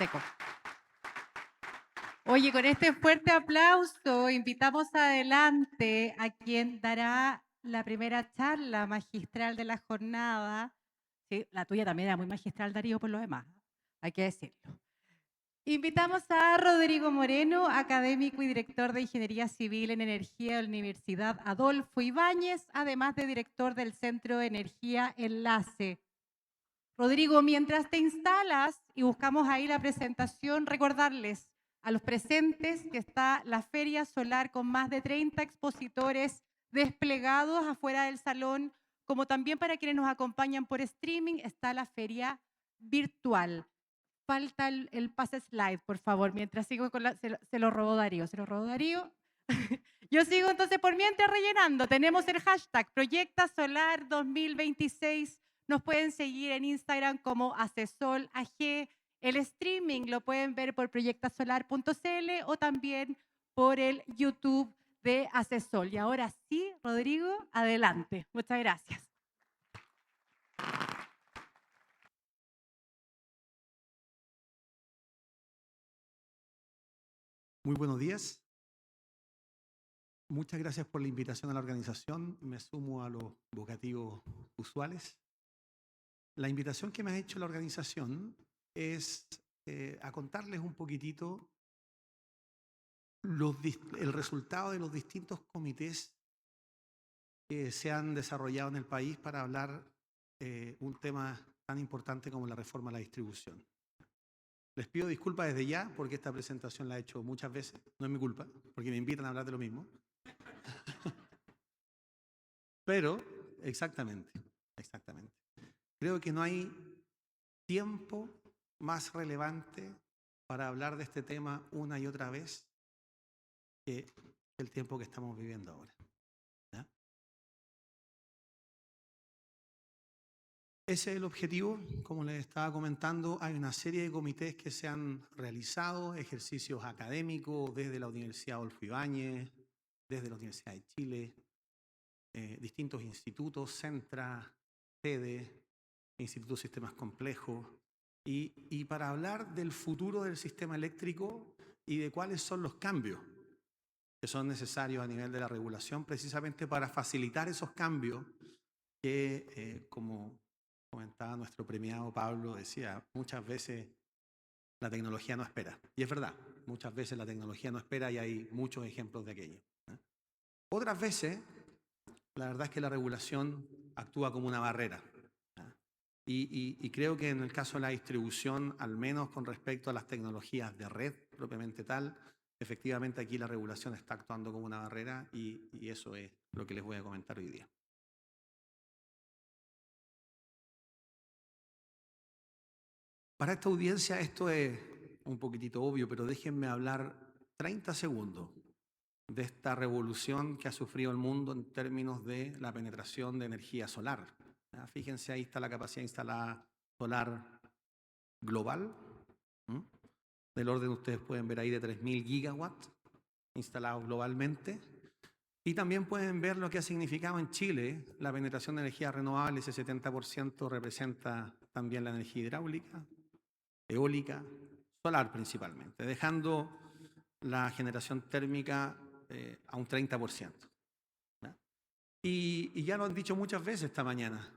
seco. Oye, con este fuerte aplauso invitamos adelante a quien dará la primera charla magistral de la jornada. Sí, la tuya también era muy magistral, Darío, por lo demás, hay que decirlo. Invitamos a Rodrigo Moreno, académico y director de Ingeniería Civil en Energía de la Universidad Adolfo Ibáñez, además de director del Centro de Energía Enlace. Rodrigo, mientras te instalas y buscamos ahí la presentación, recordarles a los presentes que está la Feria Solar con más de 30 expositores desplegados afuera del salón, como también para quienes nos acompañan por streaming está la feria virtual. Falta el pase slide, por favor, mientras sigo con se lo robó Darío, se lo robó Darío. Yo sigo entonces por mientras rellenando. Tenemos el hashtag Proyecta Solar 2026. Nos pueden seguir en Instagram como ACESOL AG. El streaming lo pueden ver por proyectasolar.cl o también por el YouTube de ACESOL. Y ahora sí, Rodrigo, adelante. Muchas gracias. Muy buenos días. Muchas gracias por la invitación a la organización. Me sumo a los vocativos usuales. La invitación que me ha hecho la organización es a contarles un poquitito el resultado de los distintos comités que se han desarrollado en el país para hablar un tema tan importante como la reforma a la distribución. Les pido disculpas desde ya porque esta presentación la he hecho muchas veces, no es mi culpa, porque me invitan a hablar de lo mismo. Pero, exactamente. Creo que no hay tiempo más relevante para hablar de este tema una y otra vez que el tiempo que estamos viviendo ahora. ¿Ya? Ese es el objetivo. Como les estaba comentando, hay una serie de comités que se han realizado, ejercicios académicos desde la Universidad Adolfo Ibáñez, desde la Universidad de Chile, distintos institutos, Centra, TEDE, Instituto de Sistemas Complejos, y para hablar del futuro del sistema eléctrico y de cuáles son los cambios que son necesarios a nivel de la regulación, precisamente para facilitar esos cambios que, como comentaba nuestro premiado Pablo, decía, muchas veces la tecnología no espera. Y es verdad, muchas veces la tecnología no espera y hay muchos ejemplos de aquello. Otras veces, la verdad es que la regulación actúa como una barrera. Y creo que en el caso de la distribución, al menos con respecto a las tecnologías de red propiamente tal, efectivamente aquí la regulación está actuando como una barrera y eso es lo que les voy a comentar hoy día. Para esta audiencia esto es un poquitito obvio, pero déjenme hablar 30 segundos de esta revolución que ha sufrido el mundo en términos de la penetración de energía solar. Fíjense, ahí está la capacidad instalada solar global, del orden, ustedes pueden ver ahí, de 3.000 gigawatts instalados globalmente. Y también pueden ver lo que ha significado en Chile la penetración de energías renovables. Ese 70% representa también la energía hidráulica, eólica, solar principalmente, dejando la generación térmica a un 30%. Y ya lo han dicho muchas veces esta mañana,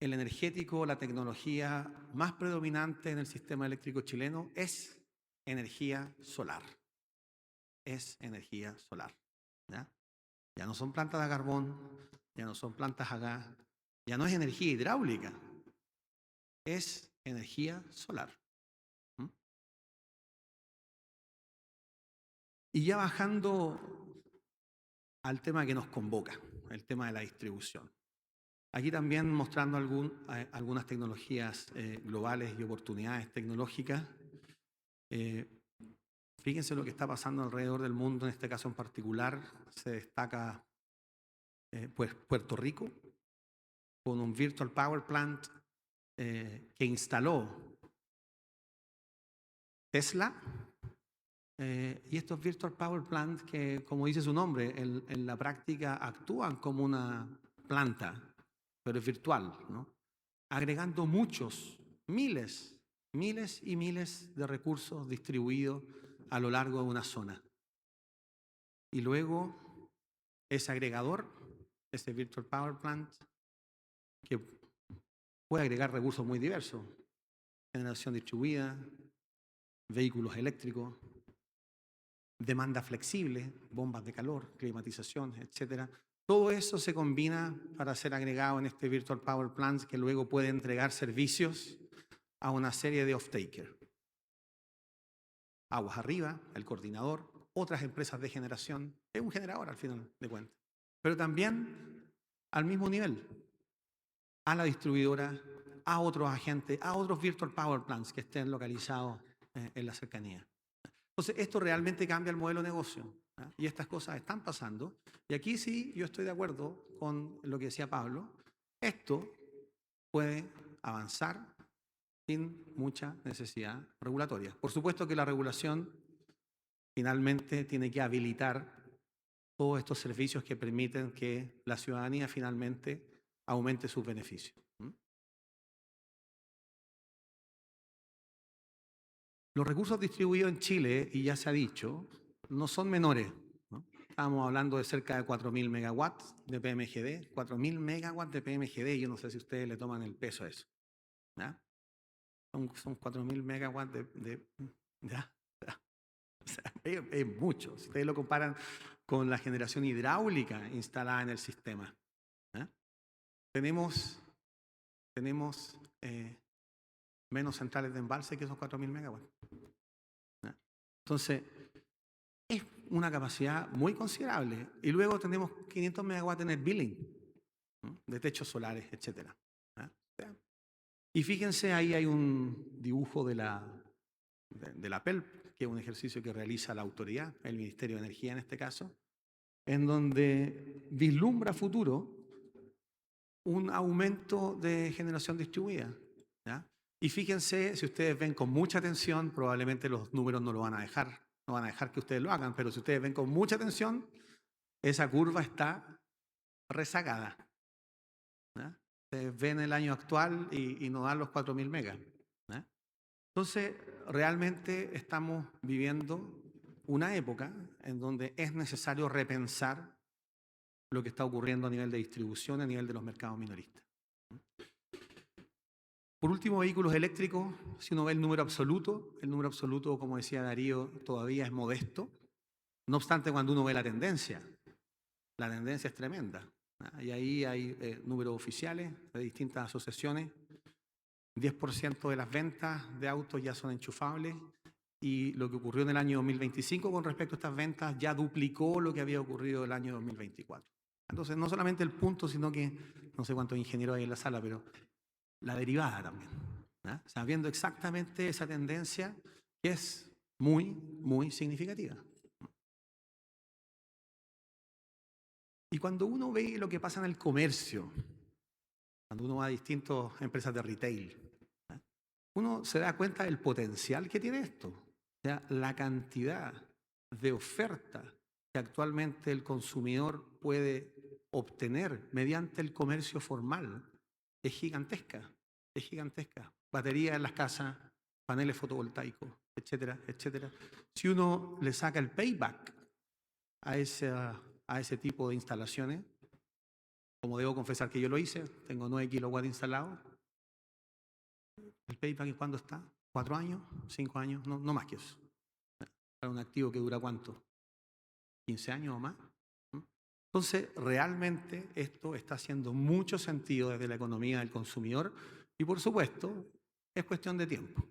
el energético, la tecnología más predominante en el sistema eléctrico chileno es energía solar. Es energía solar. Ya no son plantas de carbón, ya no son plantas a gas, ya no es energía hidráulica, es energía solar. Y ya bajando al tema que nos convoca, el tema de la distribución. Aquí también mostrando algunas tecnologías globales y oportunidades tecnológicas. Fíjense lo que está pasando alrededor del mundo, en este caso en particular se destaca pues Puerto Rico, con un Virtual Power Plant que instaló Tesla. Y estos Virtual Power Plant que, como dice su nombre, en la práctica actúan como una planta, pero es virtual, ¿no? Agregando muchos, miles miles y miles de recursos distribuidos a lo largo de una zona. Y luego ese agregador, ese Virtual Power Plant, que puede agregar recursos muy diversos, generación distribuida, vehículos eléctricos, demanda flexible, bombas de calor, climatización, etcétera. Todo eso se combina para ser agregado en este Virtual Power Plant que luego puede entregar servicios a una serie de off-takers. Aguas Arriba, el coordinador, otras empresas de generación, es un generador al final de cuentas. Pero también al mismo nivel, a la distribuidora, a otros agentes, a otros Virtual Power Plants que estén localizados en la cercanía. Entonces, esto realmente cambia el modelo de negocio, ¿eh? Y estas cosas están pasando. Y aquí sí, yo estoy de acuerdo con lo que decía Pablo. Esto puede avanzar sin mucha necesidad regulatoria. Por supuesto que la regulación finalmente tiene que habilitar todos estos servicios que permiten que la ciudadanía finalmente aumente sus beneficios. Los recursos distribuidos en Chile, y ya se ha dicho, no son menores, ¿no? Estamos hablando de cerca de 4.000 megawatts de PMGD, 4.000 megawatts de PMGD, yo no sé si ustedes le toman el peso a eso. ¿Ya? Son 4.000 megawatts ¿ya? O sea, es mucho. Si ustedes lo comparan con la generación hidráulica instalada en el sistema. ¿Ya? Tenemos menos centrales de embalse que esos 4.000 megawatts. ¿Ya? Entonces, es una capacidad muy considerable. Y luego tenemos 500 megawatts en el billing, ¿no? De techos solares, etc. Y fíjense, ahí hay un dibujo de la PELP, que es un ejercicio que realiza la autoridad, el Ministerio de Energía en este caso, en donde vislumbra futuro un aumento de generación distribuida. ¿Ya? Y fíjense, si ustedes ven con mucha atención, probablemente los números no lo van a dejar, no van a dejar que ustedes lo hagan, pero si ustedes ven con mucha atención, esa curva está rezagada. ¿Ya? Ustedes ven el año actual y no dan los 4.000 megas. ¿Ya? Entonces, realmente estamos viviendo una época en donde es necesario repensar lo que está ocurriendo a nivel de distribución, a nivel de los mercados minoristas. Por último, vehículos eléctricos, si uno ve el número absoluto, como decía Darío, todavía es modesto. No obstante, cuando uno ve la tendencia es tremenda. Y ahí hay números oficiales de distintas asociaciones. 10% de las ventas de autos ya son enchufables y lo que ocurrió en el año 2025 con respecto a estas ventas ya duplicó lo que había ocurrido el año 2024. Entonces, no solamente el punto, sino que, no sé cuántos ingenieros hay en la sala, pero la derivada también. ¿Ya? O sea, viendo exactamente esa tendencia que es muy, muy significativa. Y cuando uno ve lo que pasa en el comercio, cuando uno va a distintas empresas de retail, ¿ya? Uno se da cuenta del potencial que tiene esto. O sea, la cantidad de oferta que actualmente el consumidor puede obtener mediante el comercio formal es gigantesca, es gigantesca. Baterías en las casas, paneles fotovoltaicos, etcétera, etcétera. Si uno le saca el payback a ese tipo de instalaciones, como debo confesar que yo lo hice, tengo 9 kilowatts instalados, ¿el payback en cuándo está? ¿4 años? ¿5 años? No más que eso. Para un activo que dura ¿cuánto? ¿15 años o más? Entonces, realmente esto está haciendo mucho sentido desde la economía del consumidor y, por supuesto, es cuestión de tiempo.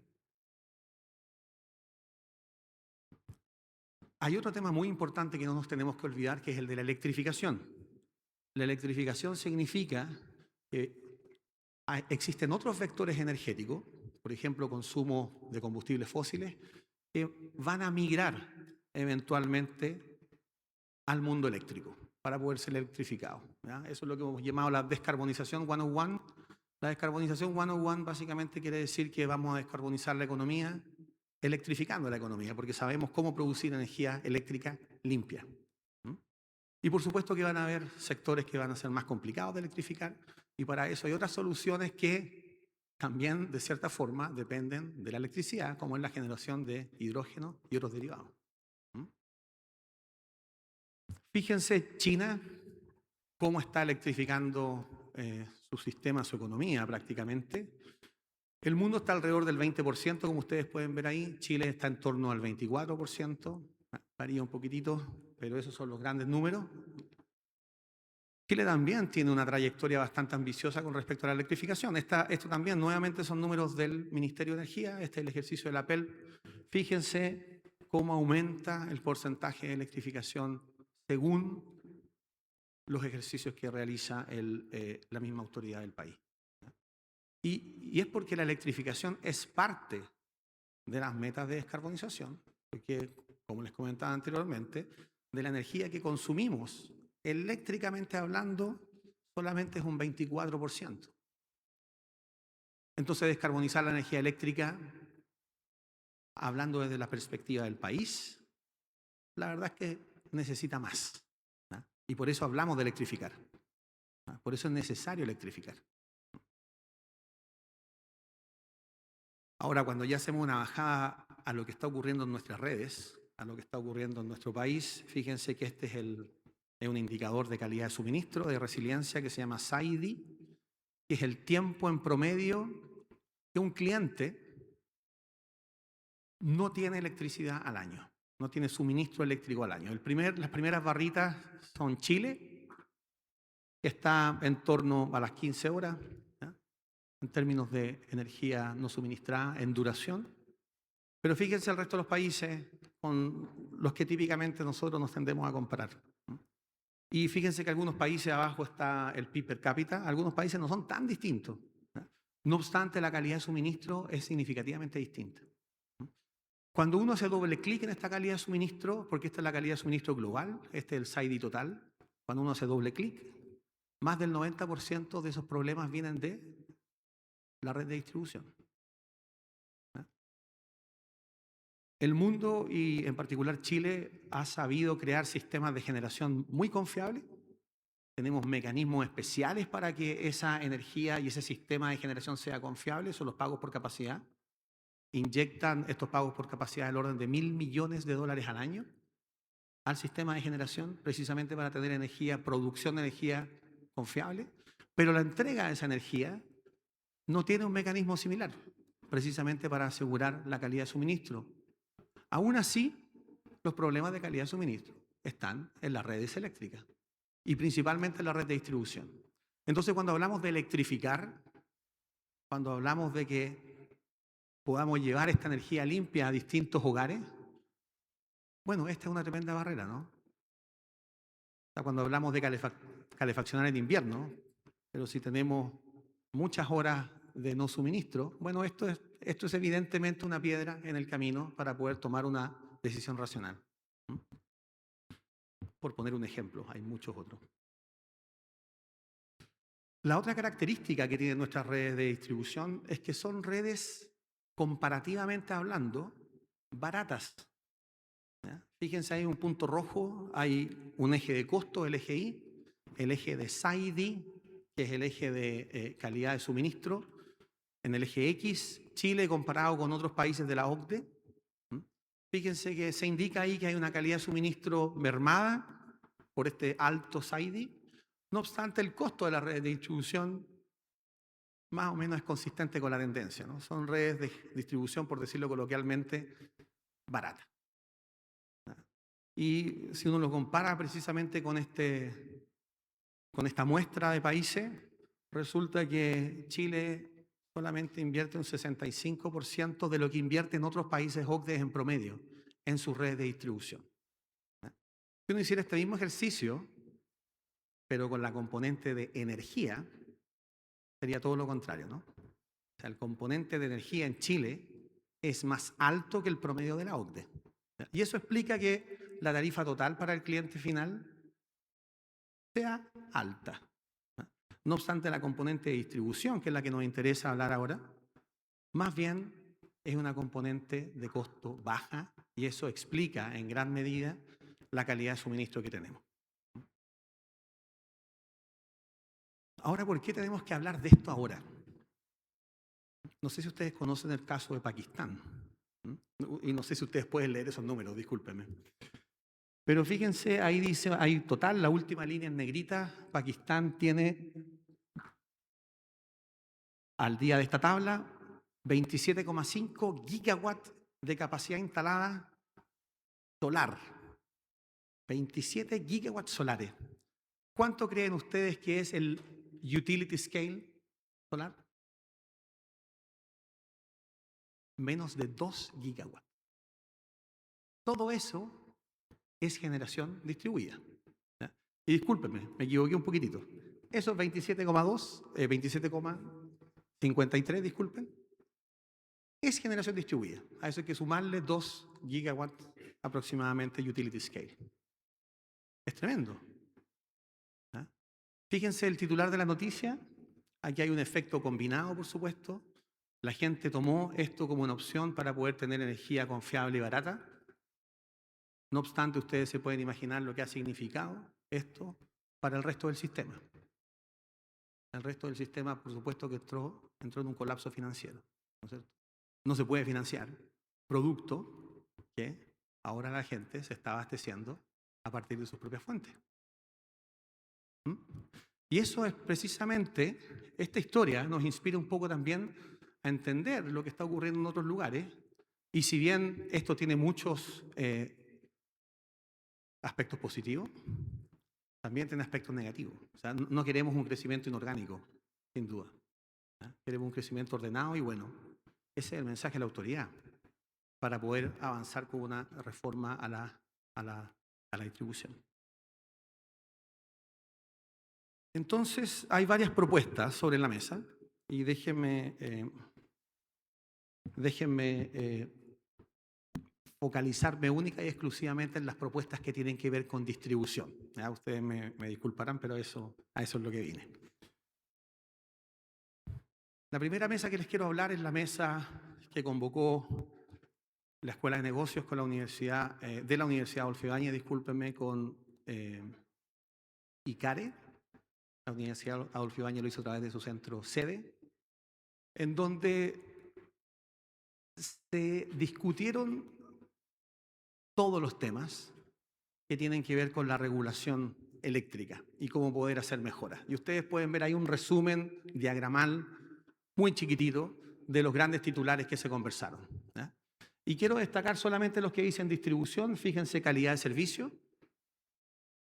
Hay otro tema muy importante que no nos tenemos que olvidar, que es el de la electrificación. La electrificación significa que existen otros vectores energéticos, por ejemplo, consumo de combustibles fósiles, que van a migrar eventualmente al mundo eléctrico para poder ser electrificado. ¿Ya? Eso es lo que hemos llamado la descarbonización 101. La descarbonización 101 básicamente quiere decir que vamos a descarbonizar la economía electrificando la economía, porque sabemos cómo producir energía eléctrica limpia. Y por supuesto que van a haber sectores que van a ser más complicados de electrificar y para eso hay otras soluciones que también, de cierta forma, dependen de la electricidad, como es la generación de hidrógeno y otros derivados. ¿Mm? Fíjense China cómo está electrificando su sistema, su economía prácticamente. El mundo está alrededor del 20%, como ustedes pueden ver ahí. Chile está en torno al 24%. Varía un poquitito, pero esos son los grandes números. Chile también tiene una trayectoria bastante ambiciosa con respecto a la electrificación. Esto también, nuevamente, son números del Ministerio de Energía. Este es el ejercicio de la PEL. Fíjense cómo aumenta el porcentaje de electrificación según los ejercicios que realiza la misma autoridad del país. Y es porque la electrificación es parte de las metas de descarbonización, porque, como les comentaba anteriormente, de la energía que consumimos, eléctricamente hablando, solamente es un 24%. Entonces, descarbonizar la energía eléctrica, hablando desde la perspectiva del país, la verdad es que necesita más, ¿no? Y por eso hablamos de electrificar, ¿no? Por eso es necesario electrificar. Ahora, cuando ya hacemos una bajada a lo que está ocurriendo en nuestras redes, a lo que está ocurriendo en nuestro país, fíjense que este es un indicador de calidad de suministro, de resiliencia, que se llama SAIDI, que es el tiempo en promedio que un cliente no tiene electricidad al año, no tiene suministro eléctrico al año. Las primeras barritas son Chile, que está en torno a las 15 horas, ¿ya?, en términos de energía no suministrada en duración. Pero fíjense el resto de los países con los que típicamente nosotros nos tendemos a comparar. Y fíjense que algunos países, abajo está el PIB per cápita, algunos países no son tan distintos. No obstante, la calidad de suministro es significativamente distinta. Cuando uno hace doble clic en esta calidad de suministro, porque esta es la calidad de suministro global, este es el SAIDI total, cuando uno hace doble clic, más del 90% de esos problemas vienen de la red de distribución. El mundo, y en particular Chile, ha sabido crear sistemas de generación muy confiables. Tenemos mecanismos especiales para que esa energía y ese sistema de generación sea confiable, son los pagos por capacidad. Inyectan estos pagos por capacidad del orden de $1.000 millones al año al sistema de generación, precisamente para tener energía, producción de energía confiable, pero la entrega de esa energía no tiene un mecanismo similar, precisamente para asegurar la calidad de suministro. Aún así, los problemas de calidad de suministro están en las redes eléctricas y principalmente en la red de distribución. Entonces, cuando hablamos de electrificar, cuando hablamos de que podamos llevar esta energía limpia a distintos hogares, bueno, esta es una tremenda barrera, ¿no? O sea, cuando hablamos de calefaccionar en invierno, pero si tenemos muchas horas de no suministro, bueno, esto es evidentemente una piedra en el camino para poder tomar una decisión racional. Por poner un ejemplo, hay muchos otros. La otra característica que tienen nuestras redes de distribución es que son redes, comparativamente hablando, baratas. ¿Ya? Fíjense, hay un punto rojo, hay un eje de costo, el eje Y, el eje de SAIDI, que es el eje de calidad de suministro. En el eje X, Chile comparado con otros países de la OCDE. Fíjense que se indica ahí que hay una calidad de suministro mermada por este alto SAIDI. No obstante, el costo de la red de distribución más o menos es consistente con la tendencia, ¿no? Son redes de distribución, por decirlo coloquialmente, baratas. Y si uno lo compara precisamente con esta muestra de países, resulta que Chile solamente invierte un 65% de lo que invierte en otros países OCDE en promedio en sus redes de distribución. Si uno hiciera este mismo ejercicio, pero con la componente de energía, sería todo lo contrario, ¿no? O sea, el componente de energía en Chile es más alto que el promedio de la OCDE. Y eso explica que la tarifa total para el cliente final sea alta. No obstante, la componente de distribución, que es la que nos interesa hablar ahora, más bien es una componente de costo baja, y eso explica en gran medida la calidad de suministro que tenemos. Ahora, ¿por qué tenemos que hablar de esto ahora? No sé si ustedes conocen el caso de Pakistán. Y no sé si ustedes pueden leer esos números, discúlpenme. Pero fíjense, ahí dice, ahí total, la última línea en negrita, Pakistán tiene al día de esta tabla 27,5 gigawatts de capacidad instalada solar. 27 gigawatts solares. ¿Cuánto creen ustedes que es el utility scale solar? Menos de 2 gigawatts. Todo eso es generación distribuida. ¿Ya? Y discúlpenme, me equivoqué un poquitito. Esos 27,2, 27,53, disculpen, es generación distribuida. A eso hay que sumarle 2 gigawatts aproximadamente utility scale. Es tremendo. ¿Ya? Fíjense el titular de la noticia. Aquí hay un efecto combinado, por supuesto. La gente tomó esto como una opción para poder tener energía confiable y barata. No obstante, ustedes se pueden imaginar lo que ha significado esto para el resto del sistema. El resto del sistema, por supuesto, que entró en un colapso financiero. ¿No es cierto? No se puede financiar producto que ahora la gente se está abasteciendo a partir de sus propias fuentes. ¿Mm? Y eso es precisamente, esta historia nos inspira un poco también a entender lo que está ocurriendo en otros lugares. Y si bien esto tiene muchos aspectos positivos, también tiene aspectos negativos. O sea, no queremos un crecimiento inorgánico, sin duda. ¿Ya? Queremos un crecimiento ordenado y bueno. Ese es el mensaje de la autoridad para poder avanzar con una reforma a la distribución. Entonces, hay varias propuestas sobre la mesa y déjenme focalizarme única y exclusivamente en las propuestas que tienen que ver con distribución. ¿Ya? Ustedes me disculparán, pero a eso es lo que vine. La primera mesa que les quiero hablar es la mesa que convocó la Escuela de Negocios con la Universidad, de la Universidad Adolfo Ibáñez, discúlpenme, con ICARE. La Universidad Adolfo Ibáñez lo hizo a través de su centro sede, en donde se discutieron todos los temas que tienen que ver con la regulación eléctrica y cómo poder hacer mejoras. Y ustedes pueden ver ahí un resumen diagramal muy chiquitito de los grandes titulares que se conversaron. ¿Ya? Y quiero destacar solamente los que dicen distribución. Fíjense, calidad de servicio,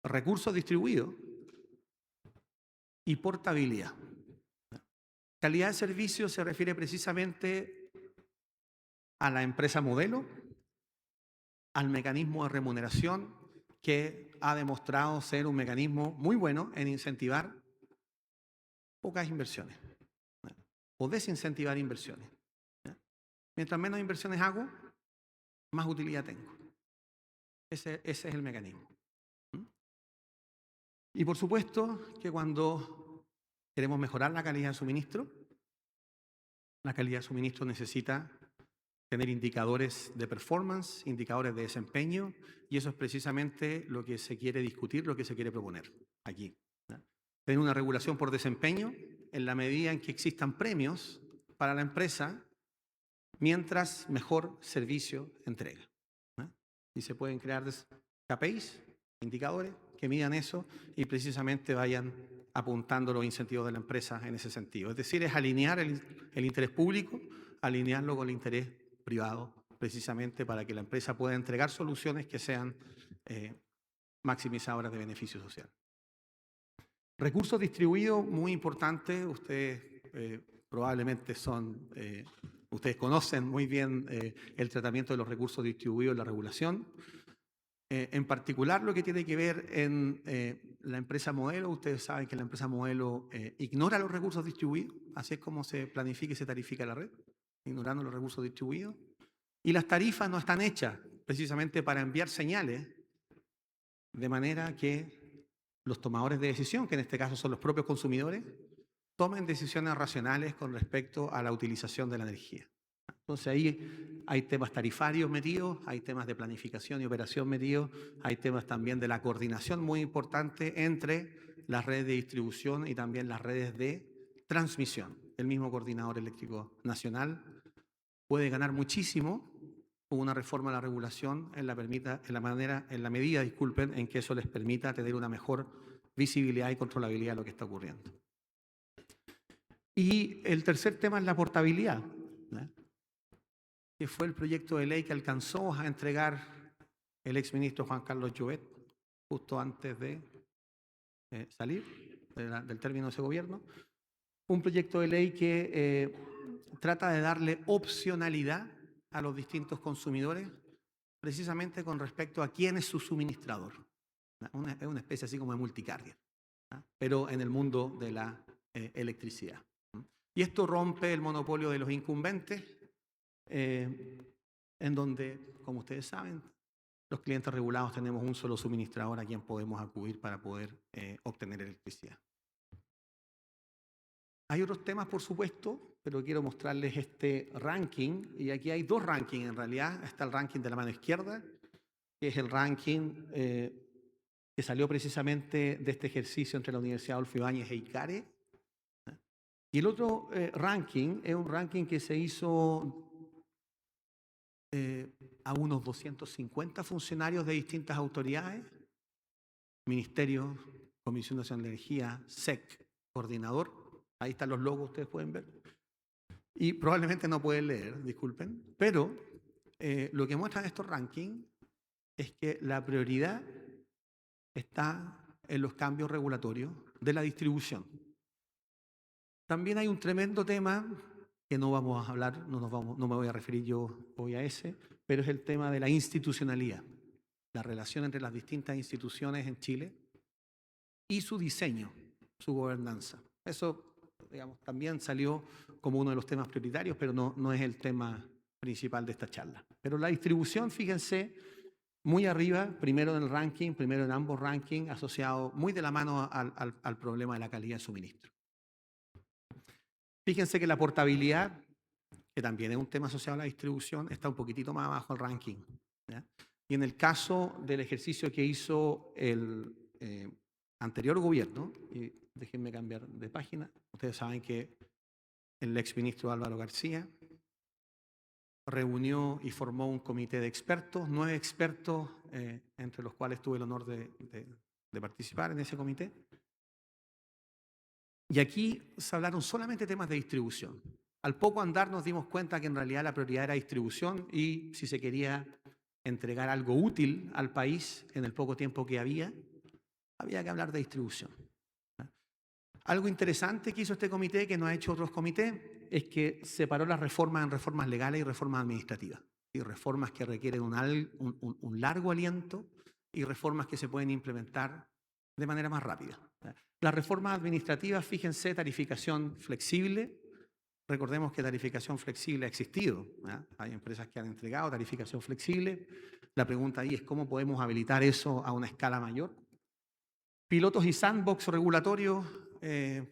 recursos distribuidos y portabilidad. Calidad de servicio se refiere precisamente a la empresa modelo, al mecanismo de remuneración que ha demostrado ser un mecanismo muy bueno en incentivar pocas inversiones o desincentivar inversiones. Mientras menos inversiones hago, más utilidad tengo. Ese es el mecanismo. Y por supuesto que cuando queremos mejorar la calidad de suministro, la calidad de suministro necesita tener indicadores de performance, indicadores de desempeño, y eso es precisamente lo que se quiere discutir, lo que se quiere proponer aquí. ¿Ya? Tener una regulación por desempeño en la medida en que existan premios para la empresa mientras mejor servicio entrega. ¿Ya? Y se pueden crear KPIs, indicadores, que midan eso y precisamente vayan apuntando los incentivos de la empresa en ese sentido. Es decir, es alinear el interés público, alinearlo con el interés privado, precisamente para que la empresa pueda entregar soluciones que sean maximizadoras de beneficio social. Recursos distribuidos, muy importante. Ustedes probablemente ustedes conocen muy bien el tratamiento de los recursos distribuidos en la regulación. En particular, lo que tiene que ver en la empresa modelo, ustedes saben que la empresa modelo ignora los recursos distribuidos, así es como se planifica y se tarifica la red, ignorando los recursos distribuidos. Y las tarifas no están hechas precisamente para enviar señales de manera que los tomadores de decisión, que en este caso son los propios consumidores, tomen decisiones racionales con respecto a la utilización de la energía. Entonces ahí hay temas tarifarios metidos, hay temas de planificación y operación metidos, hay temas también de la coordinación muy importante entre las redes de distribución y también las redes de transmisión. el mismo Coordinador Eléctrico Nacional, puede ganar muchísimo con una reforma a la regulación en la medida, disculpen, en que eso les permita tener una mejor visibilidad y controlabilidad de lo que está ocurriendo. Y el tercer tema es la portabilidad, ¿no? Que fue el proyecto de ley que alcanzó a entregar el exministro Juan Carlos Llobet justo antes de salir del término de ese gobierno. Un proyecto de ley que trata de darle opcionalidad a los distintos consumidores, precisamente con respecto a quién es su suministrador. Es una especie así como de multicarrier, ¿no? Pero en el mundo de la electricidad. Y esto rompe el monopolio de los incumbentes, en donde, como ustedes saben, los clientes regulados tenemos un solo suministrador a quien podemos acudir para poder obtener electricidad. Hay otros temas, por supuesto, pero quiero mostrarles este ranking, y aquí hay dos rankings en realidad. Está el ranking de la mano izquierda, que es el ranking que salió precisamente de este ejercicio entre la Universidad Adolfo Ibáñez e ICARE. Y el otro ranking es un ranking que se hizo a unos 250 funcionarios de distintas autoridades, Ministerio, Comisión Nacional de Energía, SEC, Coordinador. Ahí están los logos, ustedes pueden ver. Y probablemente no pueden leer, disculpen. Pero lo que muestran estos rankings es que la prioridad está en los cambios regulatorios de la distribución. También hay un tremendo tema que no vamos a hablar, no me voy a referir yo hoy a ese, pero es el tema de la institucionalidad, la relación entre las distintas instituciones en Chile y su diseño, su gobernanza. Eso, digamos, también salió como uno de los temas prioritarios, pero no es el tema principal de esta charla. Pero la distribución, fíjense, muy arriba, primero en el ranking, primero en ambos rankings, asociado muy de la mano al problema de la calidad de suministro. Fíjense que la portabilidad, que también es un tema asociado a la distribución, está un poquitito más abajo el ranking, ¿ya? Y en el caso del ejercicio que hizo el anterior gobierno, y déjenme cambiar de página, ustedes saben que el exministro Álvaro García reunió y formó un comité de expertos, 9 expertos, entre los cuales tuve el honor de participar en ese comité. Y aquí se hablaron solamente temas de distribución. Al poco andar nos dimos cuenta que en realidad la prioridad era distribución y si se quería entregar algo útil al país en el poco tiempo que había que hablar de distribución. Algo interesante que hizo este comité, que no ha hecho otros comités, es que separó las reformas en reformas legales y reformas administrativas. Y reformas que requieren un largo aliento y reformas que se pueden implementar de manera más rápida. Las reformas administrativas, fíjense, tarificación flexible. Recordemos que tarificación flexible ha existido, ¿eh? Hay empresas que han entregado tarificación flexible. La pregunta ahí es cómo podemos habilitar eso a una escala mayor. Pilotos y sandbox regulatorios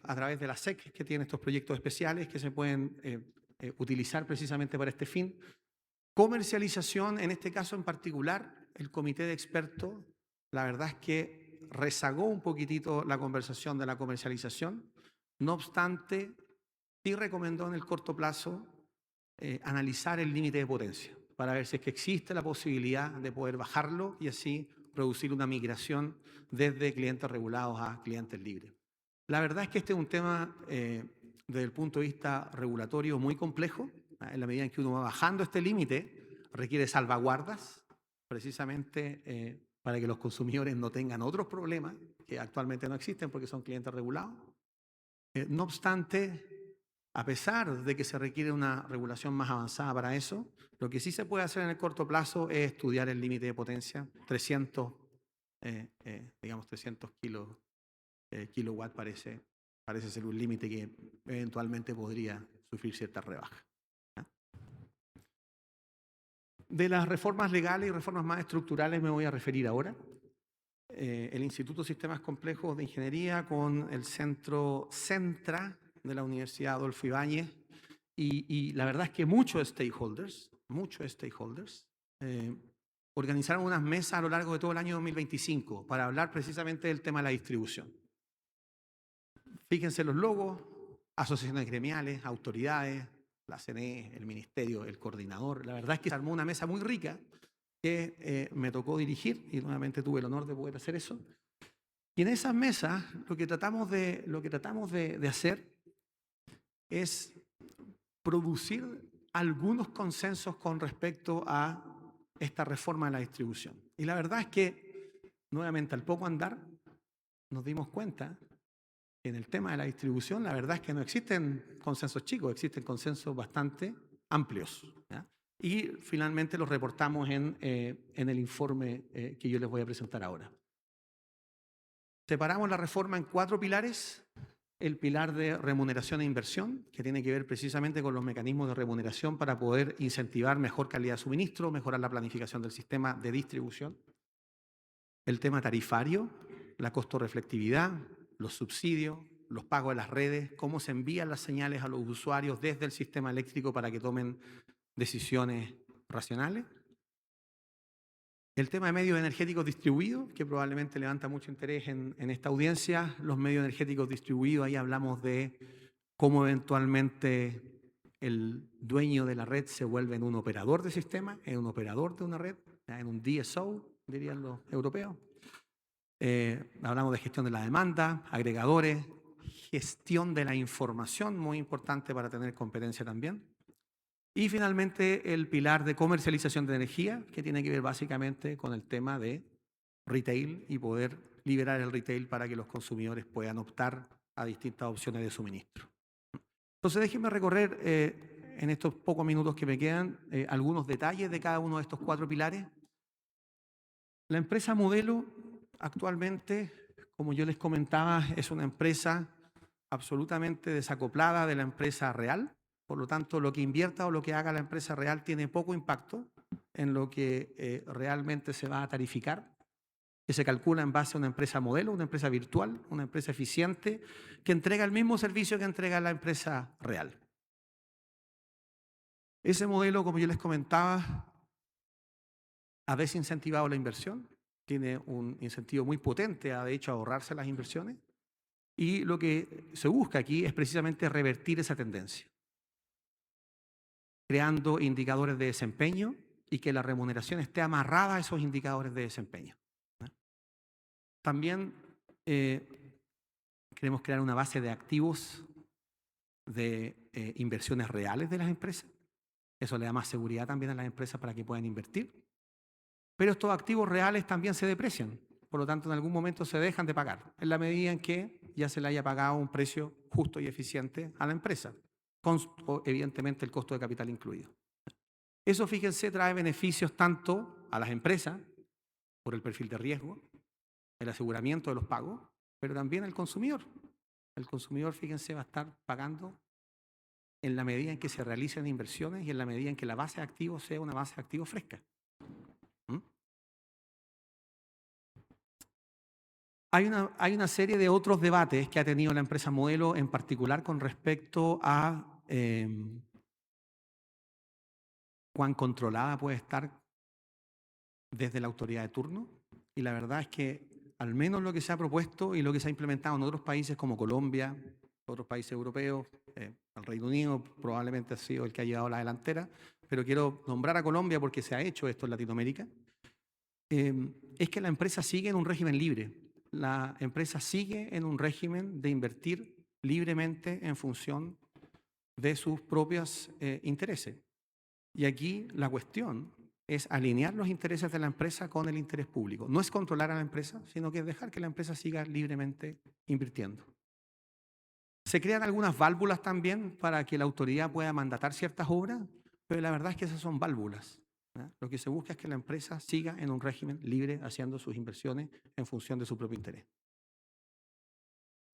a través de la SEC, que tiene estos proyectos especiales que se pueden utilizar precisamente para este fin. Comercialización, en este caso en particular, el comité de expertos, la verdad es que rezagó un poquitito la conversación de la comercialización. No obstante, sí recomendó en el corto plazo analizar el límite de potencia para ver si es que existe la posibilidad de poder bajarlo y así producir una migración desde clientes regulados a clientes libres. La verdad es que este es un tema desde el punto de vista regulatorio muy complejo. En la medida en que uno va bajando este límite, requiere salvaguardas precisamente para que los consumidores no tengan otros problemas que actualmente no existen porque son clientes regulados. No obstante, a pesar de que se requiere una regulación más avanzada para eso, lo que sí se puede hacer en el corto plazo es estudiar el límite de potencia, 300 kilowatts parece ser un límite que eventualmente podría sufrir cierta rebaja. De las reformas legales y reformas más estructurales me voy a referir ahora. El Instituto de Sistemas Complejos de Ingeniería con el Centro Centra de la Universidad Adolfo Ibáñez y la verdad es que muchos stakeholders organizaron unas mesas a lo largo de todo el año 2025 para hablar precisamente del tema de la distribución. Fíjense los logos, asociaciones gremiales, autoridades, la CNE, el ministerio, el coordinador. La verdad es que se armó una mesa muy rica que me tocó dirigir y nuevamente tuve el honor de poder hacer eso. Y en esas mesas lo que tratamos de hacer es producir algunos consensos con respecto a esta reforma de la distribución. Y la verdad es que, nuevamente, al poco andar, nos dimos cuenta que en el tema de la distribución, la verdad es que no existen consensos chicos, existen consensos bastante amplios, ¿ya? Y finalmente los reportamos en el informe que yo les voy a presentar ahora. Separamos la reforma en 4 pilares. El pilar de remuneración e inversión, que tiene que ver precisamente con los mecanismos de remuneración para poder incentivar mejor calidad de suministro, mejorar la planificación del sistema de distribución. El tema tarifario, la costo-reflectividad, los subsidios, los pagos de las redes, cómo se envían las señales a los usuarios desde el sistema eléctrico para que tomen decisiones racionales. El tema de medios energéticos distribuidos, que probablemente levanta mucho interés en esta audiencia. Los medios energéticos distribuidos, ahí hablamos de cómo eventualmente el dueño de la red se vuelve en un operador de sistema, en un operador de una red, en un DSO, dirían los europeos. Hablamos de gestión de la demanda, agregadores, gestión de la información, muy importante para tener competencia también. Y finalmente el pilar de comercialización de energía, que tiene que ver básicamente con el tema de retail y poder liberar el retail para que los consumidores puedan optar a distintas opciones de suministro. Entonces déjenme recorrer en estos pocos minutos que me quedan algunos detalles de cada uno de estos 4 pilares. La empresa modelo actualmente, como yo les comentaba, es una empresa absolutamente desacoplada de la empresa real. Por lo tanto, lo que invierta o lo que haga la empresa real tiene poco impacto en lo que realmente se va a tarificar, que se calcula en base a una empresa modelo, una empresa virtual, una empresa eficiente, que entrega el mismo servicio que entrega la empresa real. Ese modelo, como yo les comentaba, ha desincentivado la inversión, tiene un incentivo muy potente a, de hecho, ahorrarse las inversiones, y lo que se busca aquí es precisamente revertir esa tendencia, creando indicadores de desempeño y que la remuneración esté amarrada a esos indicadores de desempeño. También queremos crear una base de activos de inversiones reales de las empresas. Eso le da más seguridad también a las empresas para que puedan invertir. Pero estos activos reales también se deprecian. Por lo tanto, en algún momento se dejan de pagar, en la medida en que ya se le haya pagado un precio justo y eficiente a la empresa, con evidentemente el costo de capital incluido. Eso, fíjense, trae beneficios tanto a las empresas, por el perfil de riesgo, el aseguramiento de los pagos, pero también al consumidor. El consumidor, fíjense, va a estar pagando en la medida en que se realicen inversiones y en la medida en que la base de activos sea una base de activos fresca. Hay una serie de otros debates que ha tenido la empresa modelo, en particular con respecto a cuán controlada puede estar desde la autoridad de turno. Y la verdad es que, al menos lo que se ha propuesto y lo que se ha implementado en otros países como Colombia, otros países europeos, el Reino Unido probablemente ha sido el que ha llevado la delantera, pero quiero nombrar a Colombia porque se ha hecho esto en Latinoamérica, es que la empresa sigue en un régimen libre. La empresa sigue en un régimen de invertir libremente en función de sus propios intereses. Y aquí la cuestión es alinear los intereses de la empresa con el interés público. No es controlar a la empresa, sino que es dejar que la empresa siga libremente invirtiendo. Se crean algunas válvulas también para que la autoridad pueda mandatar ciertas obras, pero la verdad es que esas son válvulas. Lo que se busca es que la empresa siga en un régimen libre haciendo sus inversiones en función de su propio interés.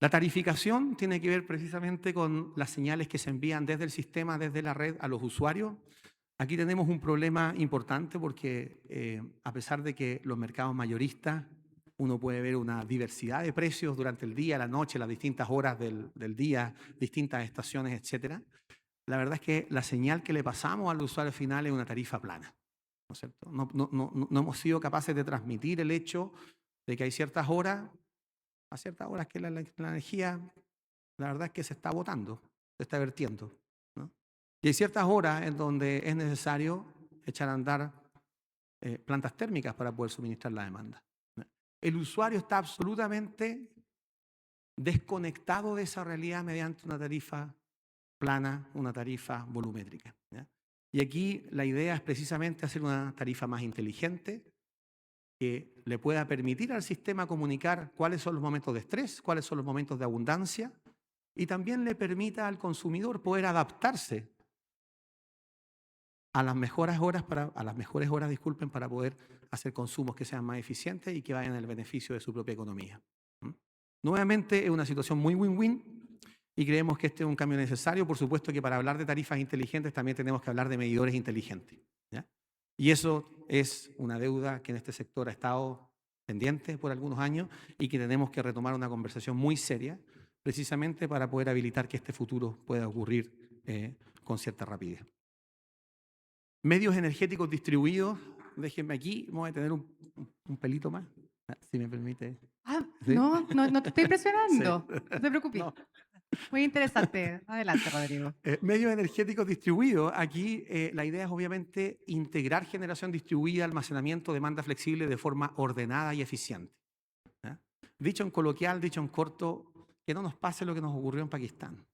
La tarificación tiene que ver precisamente con las señales que se envían desde el sistema, desde la red a los usuarios. Aquí tenemos un problema importante porque a pesar de que los mercados mayoristas, uno puede ver una diversidad de precios durante el día, la noche, las distintas horas del día, distintas estaciones, etc. La verdad es que la señal que le pasamos al usuario final es una tarifa plana. ¿No es cierto? No hemos sido capaces de transmitir el hecho de que hay ciertas horas, a ciertas horas que la energía la verdad es que se está botando, se está vertiendo, ¿no? Y hay ciertas horas en donde es necesario echar a andar plantas térmicas para poder suministrar la demanda. El usuario está absolutamente desconectado de esa realidad mediante una tarifa plana, una tarifa volumétrica, ¿ya? Y aquí la idea es precisamente hacer una tarifa más inteligente que le pueda permitir al sistema comunicar cuáles son los momentos de estrés, cuáles son los momentos de abundancia, y también le permita al consumidor poder adaptarse a las mejores horas para poder hacer consumos que sean más eficientes y que vayan en el beneficio de su propia economía. ¿Mm? Nuevamente es una situación muy win-win y creemos que este es un cambio necesario. Por supuesto que para hablar de tarifas inteligentes también tenemos que hablar de medidores inteligentes, ¿ya? Y eso es una deuda que en este sector ha estado pendiente por algunos años y que tenemos que retomar una conversación muy seria precisamente para poder habilitar que este futuro pueda ocurrir con cierta rapidez. Medios energéticos distribuidos, déjenme aquí, voy a tener un pelito más, si me permite. Ah, ¿Sí? no te estoy presionando. Sí. No te preocupes. No. Muy interesante. Adelante, Rodrigo. Medios energéticos distribuidos, aquí la idea es obviamente integrar generación distribuida, almacenamiento, demanda flexible de forma ordenada y eficiente, ¿ya? Dicho en coloquial, dicho en corto, que no nos pase lo que nos ocurrió en Pakistán,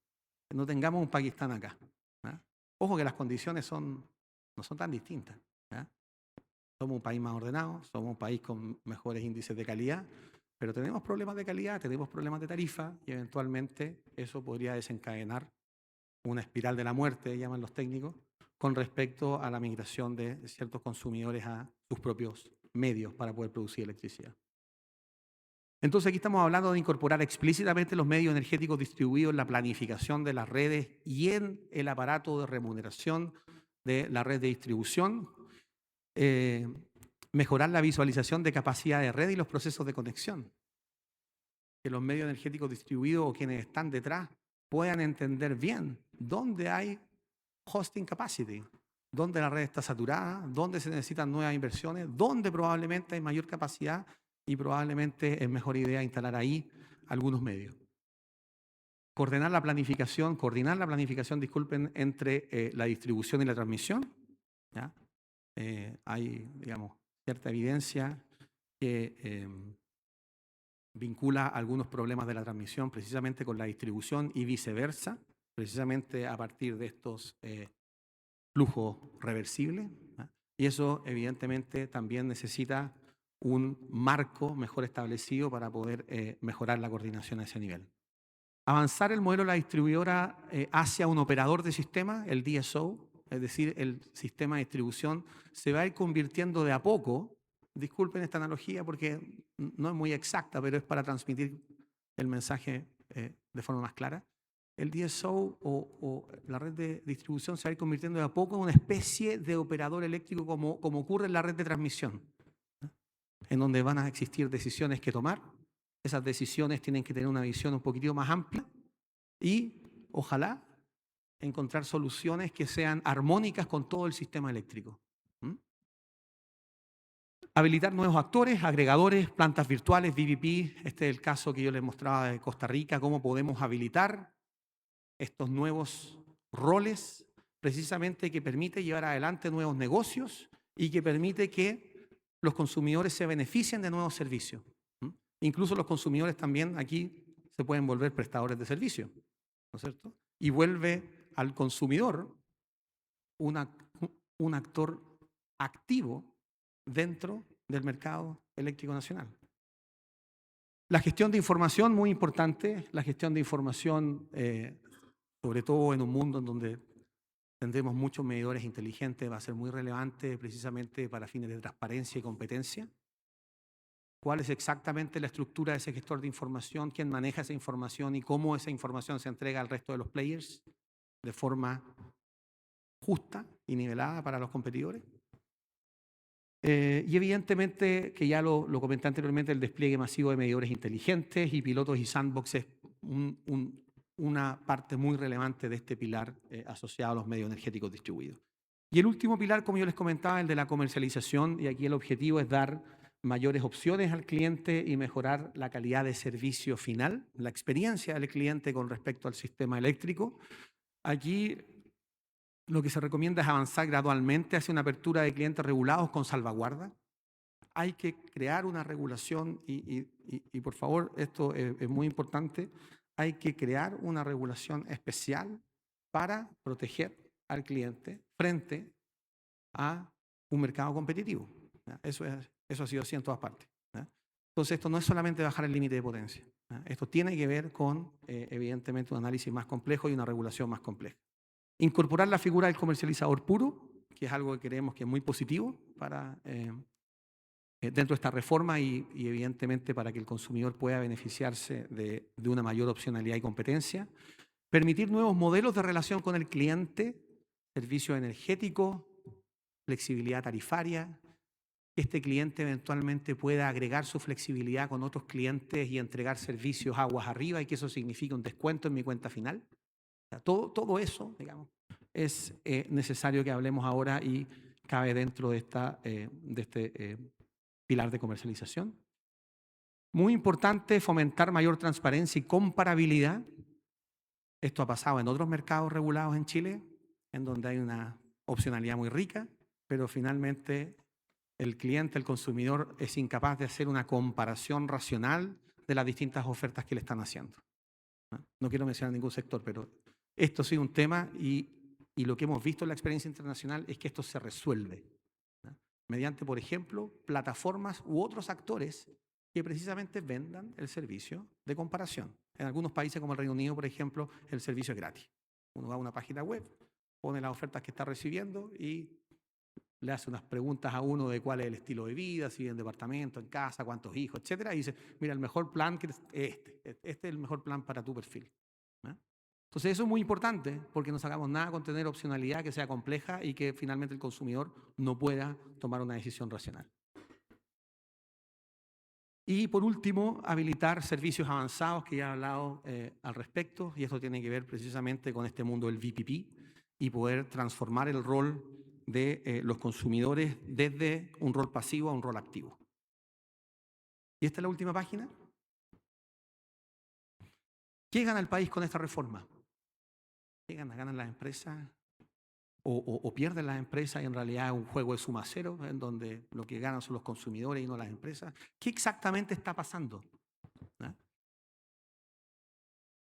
que no tengamos un Pakistán acá, ¿ya? Ojo que las condiciones no son tan distintas, ¿ya? Somos un país más ordenado, somos un país con mejores índices de calidad, pero tenemos problemas de calidad, tenemos problemas de tarifa y eventualmente eso podría desencadenar una espiral de la muerte, llaman los técnicos, con respecto a la migración de ciertos consumidores a sus propios medios para poder producir electricidad. Entonces aquí estamos hablando de incorporar explícitamente los medios energéticos distribuidos en la planificación de las redes y en el aparato de remuneración de la red de distribución, mejorar la visualización de capacidad de red y los procesos de conexión. Que los medios energéticos distribuidos o quienes están detrás puedan entender bien dónde hay hosting capacity, dónde la red está saturada, dónde se necesitan nuevas inversiones, dónde probablemente hay mayor capacidad y probablemente es mejor idea instalar ahí algunos medios. Coordinar la planificación, disculpen, entre la distribución y la transmisión, ¿ya? Hay, digamos, cierta evidencia que vincula algunos problemas de la transmisión precisamente con la distribución y viceversa, precisamente a partir de estos flujos reversibles, ¿ya? Y eso evidentemente también necesita un marco mejor establecido para poder mejorar la coordinación a ese nivel. Avanzar el modelo de la distribuidora hacia un operador de sistema, el DSO, es decir, el sistema de distribución, se va a ir convirtiendo de a poco. Disculpen esta analogía porque no es muy exacta, pero es para transmitir el mensaje de forma más clara. El DSO o la red de distribución se va a ir convirtiendo de a poco en una especie de operador eléctrico como ocurre en la red de transmisión, ¿no? En donde van a existir decisiones que tomar. Esas decisiones tienen que tener una visión un poquitito más amplia y ojalá encontrar soluciones que sean armónicas con todo el sistema eléctrico. Habilitar nuevos actores, agregadores, plantas virtuales, VPP. Este es el caso que yo les mostraba de Costa Rica, cómo podemos habilitar estos nuevos roles precisamente que permite llevar adelante nuevos negocios y que permite que los consumidores se beneficien de nuevos servicios. Incluso los consumidores también aquí se pueden volver prestadores de servicio, ¿no es cierto? Y vuelve al consumidor un actor activo dentro del mercado eléctrico nacional. La gestión de información, muy importante, la gestión de información, sobre todo en un mundo en donde tendremos muchos medidores inteligentes, va a ser muy relevante precisamente para fines de transparencia y competencia. ¿Cuál es exactamente la estructura de ese gestor de información? ¿Quién maneja esa información y cómo esa información se entrega al resto de los players de forma justa y nivelada para los competidores? Y evidentemente, que ya lo comenté anteriormente, el despliegue masivo de medidores inteligentes y pilotos y sandboxes, una parte muy relevante de este pilar asociado a los medios energéticos distribuidos. Y el último pilar, como yo les comentaba, el de la comercialización, y aquí el objetivo es dar mayores opciones al cliente y mejorar la calidad de servicio final, la experiencia del cliente con respecto al sistema eléctrico. Aquí lo que se recomienda es avanzar gradualmente hacia una apertura de clientes regulados con salvaguarda. Hay que crear una regulación y por favor, esto es muy importante, hay que crear una regulación especial para proteger al cliente frente a un mercado competitivo. ¿Ya? Eso ha sido así en todas partes. ¿Ya? Entonces, esto no es solamente bajar el límite de potencia. ¿Ya? Esto tiene que ver con, evidentemente, un análisis más complejo y una regulación más compleja. Incorporar la figura del comercializador puro, que es algo que creemos que es muy positivo para, dentro de esta reforma y evidentemente para que el consumidor pueda beneficiarse de una mayor opcionalidad y competencia. Permitir nuevos modelos de relación con el cliente, servicios energéticos, flexibilidad tarifaria, que este cliente eventualmente pueda agregar su flexibilidad con otros clientes y entregar servicios aguas arriba y que eso signifique un descuento en mi cuenta final. O sea, todo eso, digamos, es necesario que hablemos ahora y cabe dentro de este pilar de comercialización. Muy importante fomentar mayor transparencia y comparabilidad. Esto ha pasado en otros mercados regulados en Chile, en donde hay una opcionalidad muy rica, pero finalmente el cliente, el consumidor, es incapaz de hacer una comparación racional de las distintas ofertas que le están haciendo. No quiero mencionar ningún sector, pero esto ha sido un tema y lo que hemos visto en la experiencia internacional es que esto se resuelve, ¿no? Mediante, por ejemplo, plataformas u otros actores que precisamente vendan el servicio de comparación. En algunos países como el Reino Unido, por ejemplo, el servicio es gratis. Uno va a una página web, pone las ofertas que está recibiendo y le hace unas preguntas a uno de cuál es el estilo de vida, si vive en departamento, en casa, cuántos hijos, etcétera, y dice, mira, el mejor plan que este es el mejor plan para tu perfil. ¿No? Entonces eso es muy importante porque no sacamos nada con tener opcionalidad que sea compleja y que finalmente el consumidor no pueda tomar una decisión racional. Y por último, habilitar servicios avanzados que ya he hablado al respecto, y esto tiene que ver precisamente con este mundo del VPP y poder transformar el rol de los consumidores desde un rol pasivo a un rol activo. Y esta es la última página. ¿Qué gana el país con esta reforma? ¿Qué gana? ¿Ganan las empresas? ¿O pierden las empresas y en realidad es un juego de suma cero en donde lo que ganan son los consumidores y no las empresas? ¿Qué exactamente está pasando? ¿No?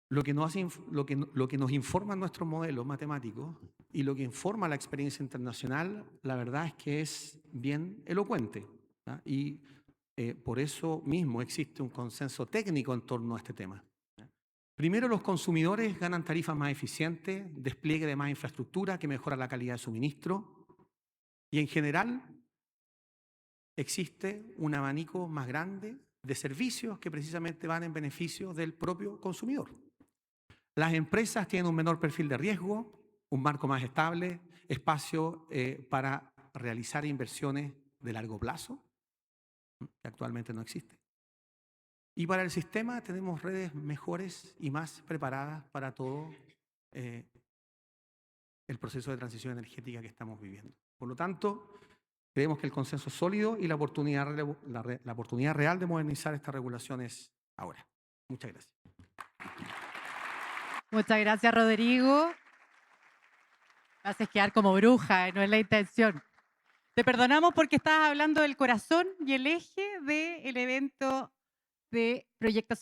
Lo que nos informa nuestros modelos matemáticos y lo que informa la experiencia internacional, la verdad es que es bien elocuente, ¿no? Y por eso mismo existe un consenso técnico en torno a este tema. Primero, los consumidores ganan tarifas más eficientes, despliegue de más infraestructura que mejora la calidad de suministro y en general existe un abanico más grande de servicios que precisamente van en beneficio del propio consumidor. Las empresas tienen un menor perfil de riesgo, un marco más estable, espacio para realizar inversiones de largo plazo, que actualmente no existe. Y para el sistema tenemos redes mejores y más preparadas para todo el proceso de transición energética que estamos viviendo. Por lo tanto, creemos que el consenso es sólido y la oportunidad real de modernizar esta regulación es ahora. Muchas gracias. Muchas gracias, Rodrigo. Me haces quedar como bruja, no es la intención. Te perdonamos porque estabas hablando del corazón y el eje del evento de Proyecto Solar.